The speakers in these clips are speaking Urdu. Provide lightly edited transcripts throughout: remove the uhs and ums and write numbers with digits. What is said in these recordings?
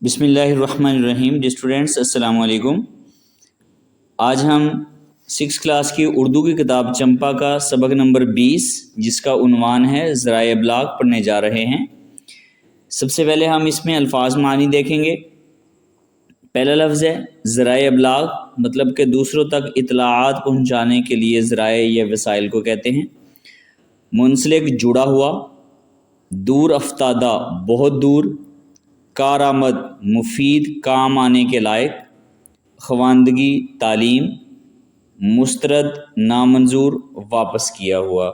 بسم اللہ الرحمن الرحیم. ڈی اسٹوڈینٹس السلام علیکم. آج ہم 6 کلاس کی اردو کی کتاب چمپا کا سبق نمبر 20 جس کا عنوان ہے ذرائع ابلاغ پڑھنے جا رہے ہیں. سب سے پہلے ہم اس میں الفاظ معنی دیکھیں گے. پہلا لفظ ہے ذرائع ابلاغ، مطلب کہ دوسروں تک اطلاعات پہنچانے کے لیے ذرائع یا وسائل کو کہتے ہیں. منسلک جڑا ہوا، دور افتادہ بہت دور، کارآمد مفید کام آنے کے لائق، خواندگی تعلیم، مسترد نامنظور واپس کیا ہوا.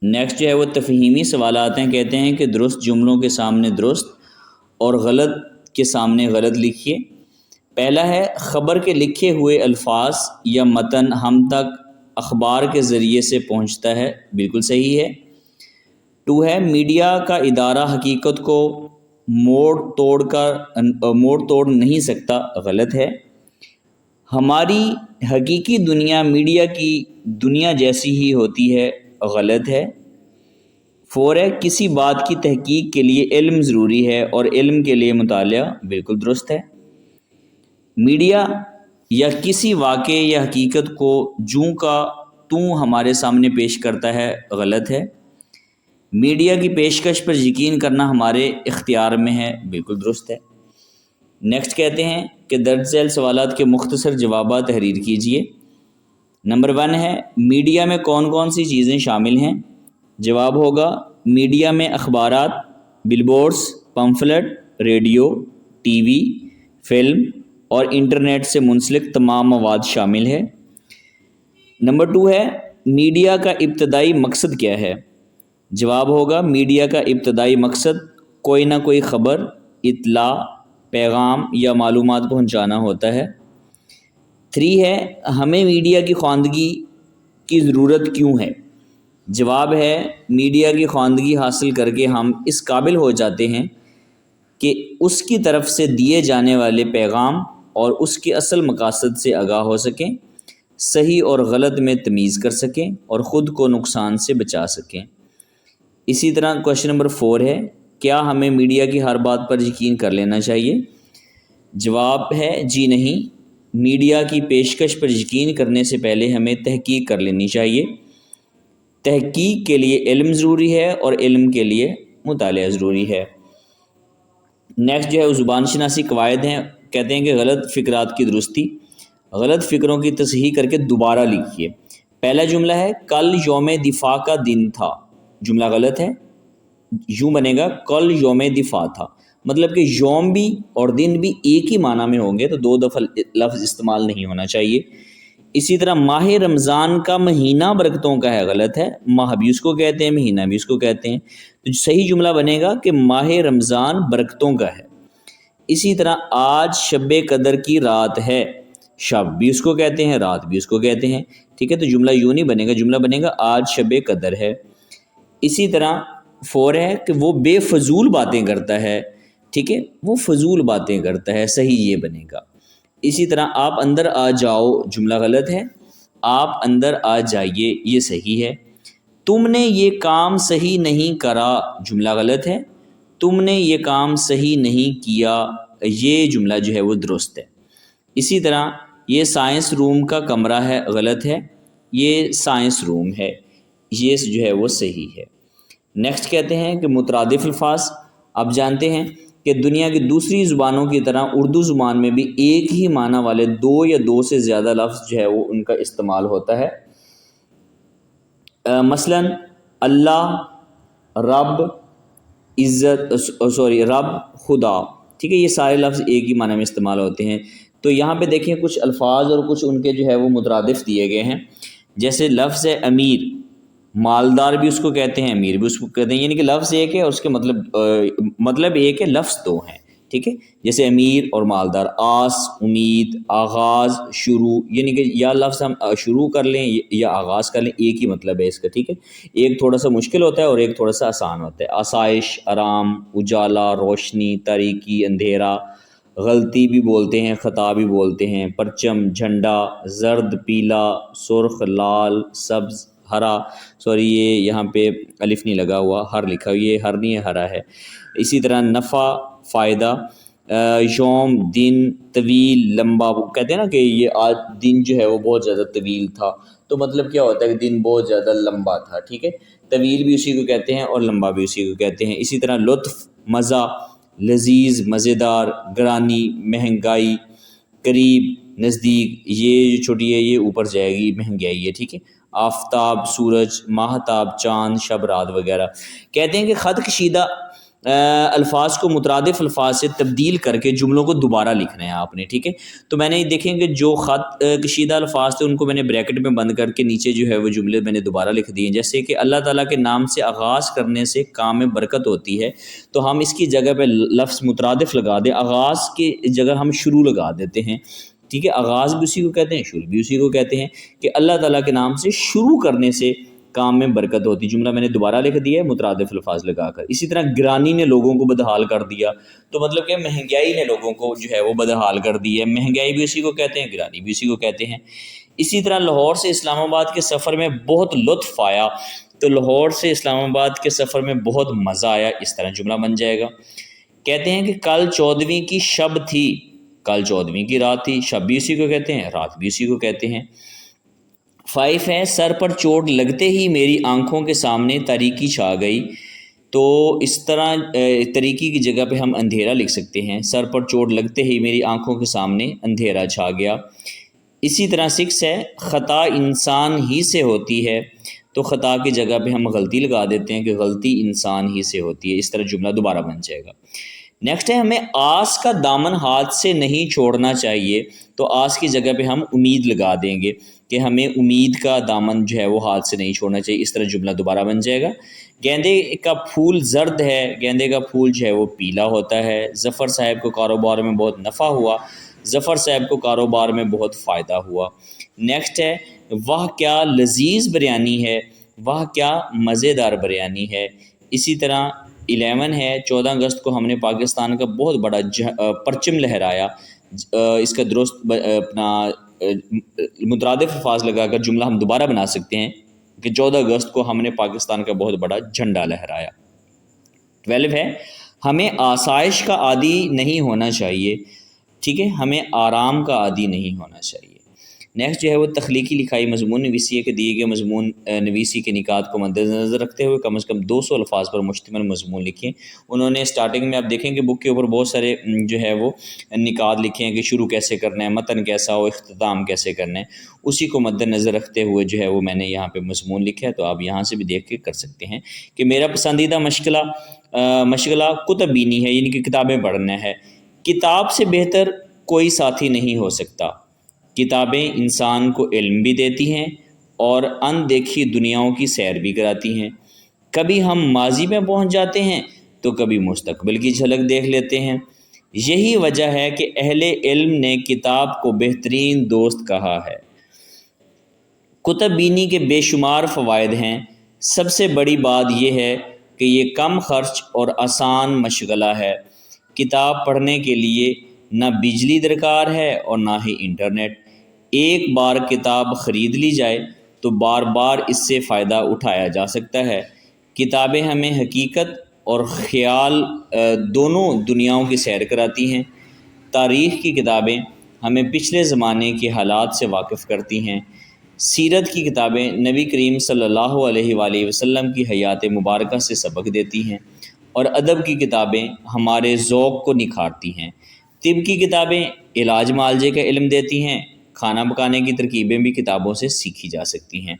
نیکسٹ جو ہے وہ تفہیمی سوالات ہیں. کہتے ہیں کہ درست جملوں کے سامنے درست اور غلط کے سامنے غلط لکھیے. پہلا ہے خبر کے لکھے ہوئے الفاظ یا متن ہم تک اخبار کے ذریعے سے پہنچتا ہے، بالکل صحیح ہے. 2 ہے میڈیا کا ادارہ حقیقت کو موڑ توڑ نہیں سکتا، غلط ہے. ہماری حقیقی دنیا میڈیا کی دنیا جیسی ہی ہوتی ہے، غلط ہے. 4 ہے کسی بات کی تحقیق کے لیے علم ضروری ہے اور علم کے لیے مطالعہ، بالکل درست ہے. میڈیا یا کسی واقعے یا حقیقت کو جوں کا توں ہمارے سامنے پیش کرتا ہے، غلط ہے. میڈیا کی پیشکش پر یقین کرنا ہمارے اختیار میں ہے، بالکل درست ہے. نیکسٹ کہتے ہیں کہ درج ذیل سوالات کے مختصر جوابات تحریر کیجیے. نمبر 1 ہے میڈیا میں کون کون سی چیزیں شامل ہیں؟ جواب ہوگا میڈیا میں اخبارات، بل بورڈز، پمفلٹ، ریڈیو، ٹی وی، فلم اور انٹرنیٹ سے منسلک تمام مواد شامل ہے. نمبر 2 ہے میڈیا کا ابتدائی مقصد کیا ہے؟ جواب ہوگا میڈیا کا ابتدائی مقصد کوئی نہ کوئی خبر، اطلاع، پیغام یا معلومات پہنچانا ہوتا ہے. 3 ہے ہمیں میڈیا کی خواندگی کی ضرورت کیوں ہے؟ جواب ہے میڈیا کی خواندگی حاصل کر کے ہم اس قابل ہو جاتے ہیں کہ اس کی طرف سے دیے جانے والے پیغام اور اس کے اصل مقاصد سے آگاہ ہو سکیں، صحیح اور غلط میں تمیز کر سکیں اور خود کو نقصان سے بچا سکیں. اسی طرح کوشچن نمبر 4 ہے کیا ہمیں میڈیا کی ہر بات پر یقین کر لینا چاہیے؟ جواب ہے جی نہیں. میڈیا کی پیشکش پر یقین کرنے سے پہلے ہمیں تحقیق کر لینی چاہیے. تحقیق کے لیے علم ضروری ہے اور علم کے لیے مطالعہ ضروری ہے. نیکسٹ جو ہے زبان شناسی قواعد ہیں. کہتے ہیں کہ غلط فکرات کی درستی، غلط فکروں کی تصحیح کر کے دوبارہ لکھیے. پہلا جملہ ہے کل یوم دفاع کا دن تھا، جملہ غلط ہے. یوں بنے گا کل یوم دفاع تھا، مطلب کہ یوم بھی اور دن بھی ایک ہی معنی میں ہوں گے تو 2 دفعہ لفظ استعمال نہیں ہونا چاہیے. اسی طرح ماہ رمضان کا مہینہ برکتوں کا ہے، غلط ہے. ماہ بھی اس کو کہتے ہیں، مہینہ بھی اس کو کہتے ہیں، تو صحیح جملہ بنے گا کہ ماہ رمضان برکتوں کا ہے. اسی طرح آج شب قدر کی رات ہے، شب بھی اس کو کہتے ہیں، رات بھی اس کو کہتے ہیں، ٹھیک ہے. تو جملہ یوں نہیں بنے گا، جملہ بنے گا آج شب قدر ہے. اسی طرح 4 ہے کہ وہ بے فضول باتیں کرتا ہے، ٹھیک ہے، وہ فضول باتیں کرتا ہے، صحیح یہ بنے گا. اسی طرح آپ اندر آ جاؤ، جملہ غلط ہے، آپ اندر آ جائیے یہ صحیح ہے. تم نے یہ کام صحیح نہیں کرا، جملہ غلط ہے. تم نے یہ کام صحیح نہیں کیا، یہ جملہ جو ہے وہ درست ہے. اسی طرح یہ سائنس روم کا کمرہ ہے، غلط ہے، یہ سائنس روم ہے، یہ جو ہے وہ صحیح ہے. نیکسٹ کہتے ہیں کہ مترادف الفاظ. آپ جانتے ہیں کہ دنیا کی دوسری زبانوں کی طرح اردو زبان میں بھی ایک ہی معنی والے 2 یا 2 سے زیادہ لفظ جو ہے وہ ان کا استعمال ہوتا ہے. مثلا اللہ، رب، رب، خدا، ٹھیک ہے، یہ سارے لفظ ایک ہی معنی میں استعمال ہوتے ہیں. تو یہاں پہ دیکھیں کچھ الفاظ اور کچھ ان کے جو ہے وہ مترادف دیے گئے ہیں. جیسے لفظ ہے امیر، مالدار بھی اس کو کہتے ہیں، امیر بھی اس کو کہتے ہیں، یعنی کہ لفظ ایک ہے اور اس کے مطلب ایک ہے، لفظ 2 ہیں، ٹھیک ہے. جیسے امیر اور مالدار. آس، امید، آغاز، شروع، یعنی کہ یا لفظ ہم شروع کر لیں یا آغاز کر لیں، ایک ہی مطلب ہے اس کا، ٹھیک ہے. ایک تھوڑا سا مشکل ہوتا ہے اور ایک تھوڑا سا آسان ہوتا ہے. آسائش، آرام، اجالا، روشنی، تاریکی، اندھیرا. غلطی بھی بولتے ہیں، خطا بھی بولتے ہیں. پرچم، جھنڈا، زرد، پیلا، سرخ، لال، سبز، ہرا، سوری یہ یہاں پہ الف نہیں لگا ہوا، ہر لکھا ہوا، یہ ہر نہیں ہے ہرا ہے۔ اسی طرح نفع فائدہ، یوم دن، طویل لمبا، کہتے ہیں نا کہ یہ آج دن جو ہے وہ بہت زیادہ طویل تھا، تو مطلب کیا ہوتا ہے کہ دن بہت زیادہ لمبا تھا، ٹھیک ہے، طویل بھی اسی کو کہتے ہیں اور لمبا بھی اسی کو کہتے ہیں۔ اسی طرح لطف مزہ، لذیذ مزیدار، گرانی مہنگائی، قریب نزدیک، یہ جو چھوٹی ہے یہ اوپر جائے گی مہنگائی ہے، ٹھیک ہے۔ آفتاب سورج، ماہتاب چاند، شب رات وغیرہ۔ کہتے ہیں کہ خط کشیدہ الفاظ کو مترادف الفاظ سے تبدیل کر کے جملوں کو دوبارہ لکھنا ہے آپ نے، ٹھیک ہے۔ تو میں نے دیکھیں کہ جو خط کشیدہ الفاظ تھے ان کو میں نے بریکٹ میں بند کر کے نیچے جو ہے وہ جملے میں نے دوبارہ لکھ دیے، جیسے کہ اللہ تعالیٰ کے نام سے آغاز کرنے سے کام میں برکت ہوتی ہے، تو ہم اس کی جگہ پہ لفظ مترادف لگا دیں، آغاز کی جگہ ہم شروع لگا دیتے ہیں، ٹھیک ہے۔ آغاز بھی اسی کو کہتے ہیں، شروع بھی اسی کو کہتے ہیں، کہ اللہ تعالیٰ کے نام سے شروع کرنے سے کام میں برکت ہوتی۔ جملہ میں نے دوبارہ لکھ دیا ہے مترادف الفاظ لگا کر۔ اسی طرح گرانی نے لوگوں کو بدحال کر دیا، تو مطلب کہ مہنگائی نے لوگوں کو جو ہے وہ بدحال کر دی ہے، مہنگائی بھی اسی کو کہتے ہیں، گرانی بھی اسی کو کہتے ہیں۔ اسی طرح لاہور سے اسلام آباد کے سفر میں بہت لطف آیا، تو لاہور سے اسلام آباد کے سفر میں بہت مزہ آیا، اس طرح جملہ بن جائے گا۔ کہتے ہیں کہ کل 14ویں کی شب تھی، کل 14ویں کی رات تھی، شب بھی اسی کو کہتے ہیں، رات بھی اسی کو کہتے ہیں۔ 5 ہے سر پر چوٹ لگتے ہی میری آنکھوں کے سامنے تاریکی چھا گئی، تو اس طرح تاریکی کی جگہ پہ ہم اندھیرا لکھ سکتے ہیں، سر پر چوٹ لگتے ہی میری آنکھوں کے سامنے اندھیرا چھا گیا۔ اسی طرح 6 ہے خطا انسان ہی سے ہوتی ہے، تو خطا کی جگہ پہ ہم غلطی لگا دیتے ہیں کہ غلطی انسان ہی سے ہوتی ہے، اس طرح جملہ دوبارہ بن جائے گا۔ نیکسٹ ہے ہمیں آس کا دامن ہاتھ سے نہیں چھوڑنا چاہیے، تو آس کی جگہ پہ ہم امید لگا دیں گے کہ ہمیں امید کا دامن جو ہے وہ ہاتھ سے نہیں چھوڑنا چاہیے، اس طرح جملہ دوبارہ بن جائے گا۔ گیندے کا پھول زرد ہے، گیندے کا پھول جو ہے وہ پیلا ہوتا ہے۔ ظفر صاحب کو کاروبار میں بہت نفع ہوا، ظفر صاحب کو کاروبار میں بہت فائدہ ہوا۔ نیکسٹ ہے واہ کیا لذیذ بریانی ہے، واہ کیا مزیدار بریانی ہے۔ اسی طرح 11 ہے 14 اگست کو ہم نے پاکستان کا بہت بڑا پرچم لہرایا، اس کا درست اپنا مترادف الفاظ لگا کر جملہ ہم دوبارہ بنا سکتے ہیں کہ 14 اگست کو ہم نے پاکستان کا بہت بڑا جھنڈا لہرایا۔ 12 ہے ہمیں آسائش کا عادی نہیں ہونا چاہیے، ٹھیک ہے، ہمیں آرام کا عادی نہیں ہونا چاہیے۔ نیکسٹ جو ہے وہ تخلیقی لکھائی مضمون نویسی ہے کہ دیے گئے مضمون نویسی کے نکات کو مد نظر رکھتے ہوئے کم از کم 200 الفاظ پر مشتمل مضمون لکھیں۔ انہوں نے سٹارٹنگ میں آپ دیکھیں کہ بک کے اوپر بہت سارے جو ہے وہ نکات لکھے ہیں کہ شروع کیسے کرنا ہے، متن کیسا ہو، اختتام کیسے کرنا ہے، اسی کو مد نظر رکھتے ہوئے جو ہے وہ میں نے یہاں پہ مضمون لکھا ہے، تو آپ یہاں سے بھی دیکھ کے کر سکتے ہیں کہ میرا پسندیدہ مشغلہ کتب بینی ہے، یعنی کہ کتابیں پڑھنا ہے۔ کتاب سے بہتر کوئی ساتھی نہیں ہو سکتا، کتابیں انسان کو علم بھی دیتی ہیں اور اندیکھی دنیاؤں کی سیر بھی کراتی ہیں۔ کبھی ہم ماضی میں پہنچ جاتے ہیں تو کبھی مستقبل کی جھلک دیکھ لیتے ہیں۔ یہی وجہ ہے کہ اہل علم نے کتاب کو بہترین دوست کہا ہے۔ کتب بینی کے بے شمار فوائد ہیں، سب سے بڑی بات یہ ہے کہ یہ کم خرچ اور آسان مشغلہ ہے۔ کتاب پڑھنے کے لیے نہ بجلی درکار ہے اور نہ ہی انٹرنیٹ۔ ایک بار کتاب خرید لی جائے تو بار بار اس سے فائدہ اٹھایا جا سکتا ہے۔ کتابیں ہمیں حقیقت اور خیال دونوں دنیاؤں کی سیر کراتی ہیں۔ تاریخ کی کتابیں ہمیں پچھلے زمانے کے حالات سے واقف کرتی ہیں۔ سیرت کی کتابیں نبی کریم صلی اللہ علیہ وآلہ وسلم کی حیات مبارکہ سے سبق دیتی ہیں، اور ادب کی کتابیں ہمارے ذوق کو نکھارتی ہیں۔ طب کی کتابیں علاج معالجے کا علم دیتی ہیں، کھانا پکانے کی ترکیبیں بھی کتابوں سے سیکھی جا سکتی ہیں۔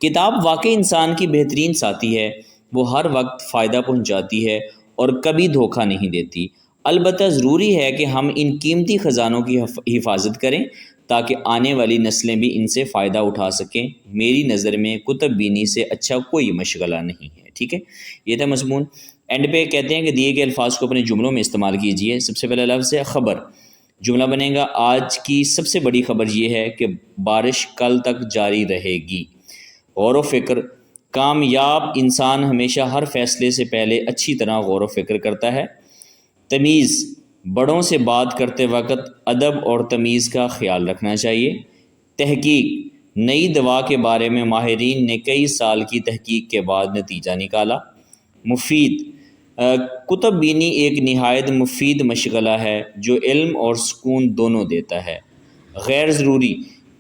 کتاب واقعی انسان کی بہترین ساتھی ہے، وہ ہر وقت فائدہ پہنچاتی ہے اور کبھی دھوکہ نہیں دیتی۔ البتہ ضروری ہے کہ ہم ان قیمتی خزانوں کی حفاظت کریں تاکہ آنے والی نسلیں بھی ان سے فائدہ اٹھا سکیں۔ میری نظر میں کتب بینی سے اچھا کوئی مشغلہ نہیں ہے، ٹھیک ہے، یہ تھا مضمون۔ اینڈ پہ کہتے ہیں کہ دیے گئے الفاظ کو اپنے جملوں میں استعمال کیجئے۔ سب سے پہلا لفظ ہے خبر، جملہ بنے گا آج کی سب سے بڑی خبر یہ ہے کہ بارش کل تک جاری رہے گی۔ غور و فکر، کامیاب انسان ہمیشہ ہر فیصلے سے پہلے اچھی طرح غور و فکر کرتا ہے۔ تمیز، بڑوں سے بات کرتے وقت ادب اور تمیز کا خیال رکھنا چاہیے۔ تحقیق، نئی دوا کے بارے میں ماہرین نے کئی سال کی تحقیق کے بعد نتیجہ نکالا۔ مفید کتب بینی ایک نہایت مفید مشغلہ ہے جو علم اور سکون دونوں دیتا ہے۔ غیر ضروری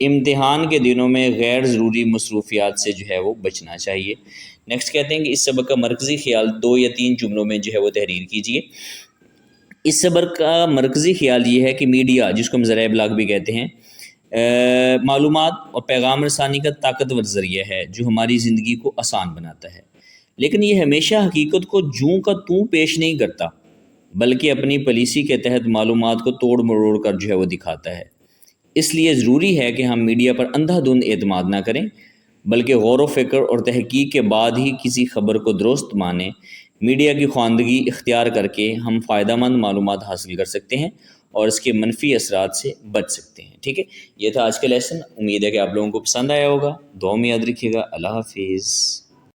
امتحان کے دنوں میں غیر ضروری مصروفیات سے جو ہے وہ بچنا چاہیے۔ نیکسٹ کہتے ہیں کہ اس سبق کا مرکزی خیال 2 یا 3 جملوں میں جو ہے وہ تحریر کیجیے۔ اس سبق کا مرکزی خیال یہ ہے کہ میڈیا، جس کو ہم ذرائع ابلاغ بھی کہتے ہیں، معلومات اور پیغام رسانی کا طاقتور ذریعہ ہے جو ہماری زندگی کو آسان بناتا ہے، لیکن یہ ہمیشہ حقیقت کو جوں کا توں پیش نہیں کرتا، بلکہ اپنی پالیسی کے تحت معلومات کو توڑ مروڑ کر جو ہے وہ دکھاتا ہے۔ اس لیے ضروری ہے کہ ہم میڈیا پر اندھا دھند اعتماد نہ کریں، بلکہ غور و فکر اور تحقیق کے بعد ہی کسی خبر کو درست مانیں۔ میڈیا کی خواندگی اختیار کر کے ہم فائدہ مند معلومات حاصل کر سکتے ہیں اور اس کے منفی اثرات سے بچ سکتے ہیں۔ ٹھیک ہے، یہ تھا آج کا لیسن۔ امید ہے کہ آپ لوگوں کو پسند آیا ہوگا۔ دعا میں یاد رکھیے گا۔ اللہ حافظ۔